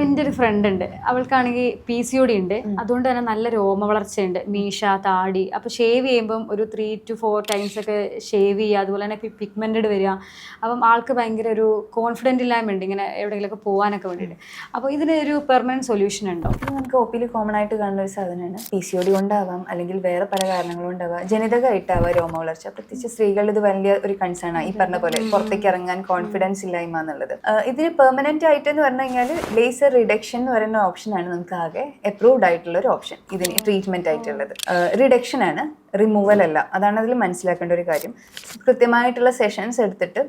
എൻ്റെ ഒരു ഫ്രണ്ട് ഉണ്ട്, അവൾക്കാണെങ്കിൽ PCOD ഉണ്ട്. അതുകൊണ്ട് തന്നെ നല്ല രോമ വളർച്ചയുണ്ട്, മീശ, താടി. അപ്പോൾ ഷേവ് ചെയ്യുമ്പം ഒരു 3 to 4 ടൈംസ് ഒക്കെ ഷേവ് ചെയ്യുക, അതുപോലെ തന്നെ പിഗ്മെൻറ്റഡ് വരിക. അപ്പം ആൾക്ക് ഭയങ്കര ഒരു കോൺഫിഡൻ്റ് ഇല്ലായ്മയുണ്ട് ഇങ്ങനെ എവിടെയെങ്കിലുമൊക്കെ പോകാനൊക്കെ വേണ്ടിയിട്ട്. അപ്പോൾ ഇതിനൊരു പെർമനൻറ്റ് സൊല്യൂഷൻ ഉണ്ടോ? ഇത് നമുക്ക് OP കോമൺ ആയിട്ട് കാണുന്ന ഒരു സാധനമാണ്. PCOD കൊണ്ടാവാം, അല്ലെങ്കിൽ വേറെ പല കാരണങ്ങൾ കൊണ്ടാവാം, ജനിതകമായിട്ടാവാം രോമ വളർച്ച. പ്രത്യേകിച്ച് സ്ത്രീകളിൽ ഇത് വലിയ ഒരു കൺസേൺ ആണ്, ഈ പറഞ്ഞ പോലെ പുറത്തേക്ക് ഇറങ്ങാൻ കോൺഫിഡൻസ് ഇല്ലായ്മ എന്നുള്ളത്. ഇതിന് പെർമനന്റ് ആയിട്ട് എന്ന് പറഞ്ഞു കഴിഞ്ഞാൽ ലേസർ റിഡക്ഷൻ എന്ന് പറയുന്ന ഓപ്ഷനാണ് നമുക്ക് ആകെ അപ്രൂവ്ഡ് ആയിട്ടുള്ള ഒരു ഓപ്ഷൻ ഇതിന് ട്രീറ്റ്മെന്റ് ആയിട്ടുള്ളത്. റിഡക്ഷൻ ആണ്, റിമൂവൽ അല്ല. അതാണ് അതിൽ മനസ്സിലാക്കേണ്ട ഒരു കാര്യം. കൃത്യമായിട്ടുള്ള സെഷൻസ് എടുത്തിട്ട്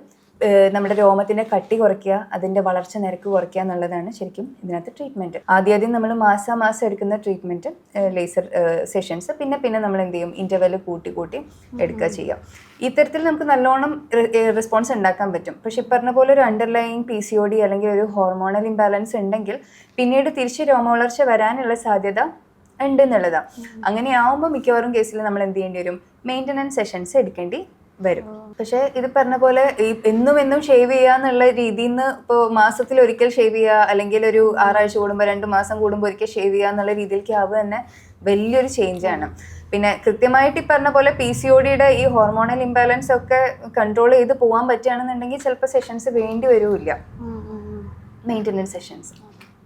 നമ്മുടെ രോമത്തിൻ്റെ കട്ടി കുറയ്ക്കുക, അതിൻ്റെ വളർച്ച നിരക്ക് കുറയ്ക്കുക എന്നുള്ളതാണ് ശരിക്കും ഇതിനകത്ത് ട്രീറ്റ്മെൻറ്റ്. ആദ്യം നമ്മൾ മാസം എടുക്കുന്ന ട്രീറ്റ്മെൻറ്റ് ലേസർ സെഷൻസ്, പിന്നെ നമ്മൾ എന്ത് ചെയ്യും, ഇൻ്റർവെൽ കൂട്ടി എടുക്കുക ചെയ്യാം. ഇത്തരത്തിൽ നമുക്ക് നല്ലോണം റെസ്പോൺസ് ഉണ്ടാക്കാൻ പറ്റും. പക്ഷെ പറഞ്ഞ പോലെ ഒരു അണ്ടർലൈങ് PCOD അല്ലെങ്കിൽ ഒരു ഹോർമോണൽ ഇംബാലൻസ് ഉണ്ടെങ്കിൽ പിന്നീട് തിരിച്ച് രോമ വളർച്ച വരാനുള്ള സാധ്യത ഉണ്ട് എന്നുള്ളതാണ്. അങ്ങനെയാവുമ്പോൾ മിക്കവാറും കേസിൽ നമ്മൾ എന്ത് ചെയ്യേണ്ടി വരും, മെയിൻ്റനൻസ് സെഷൻസ് എടുക്കേണ്ടി വരും. പക്ഷെ ഇത് പറഞ്ഞ പോലെ എന്നും ഷേവ് ചെയ്യുക എന്നുള്ള രീതിയിൽ നിന്ന് ഇപ്പോൾ മാസത്തിൽ ഒരിക്കൽ ഷേവ് ചെയ്യുക, അല്ലെങ്കിൽ ഒരു 6 ആഴ്ച കൂടുമ്പോൾ 2 മാസം കൂടുമ്പോൾ ഒരിക്കൽ ഷേവ് ചെയ്യുക എന്നുള്ള രീതിയിലേക്ക് ആവുക തന്നെ വലിയൊരു ചേഞ്ചാണ്. പിന്നെ കൃത്യമായിട്ട് ഈ പറഞ്ഞ പോലെ PCODയുടെ ഈ ഹോർമോണൽ ഇംബാലൻസ് ഒക്കെ കൺട്രോൾ ചെയ്ത് പോകാൻ പറ്റുകയാണെന്നുണ്ടെങ്കിൽ ചിലപ്പോൾ സെഷൻസ് വേണ്ടി വരില്ല, മെയിൻ്റനൻസ് സെഷൻസ്.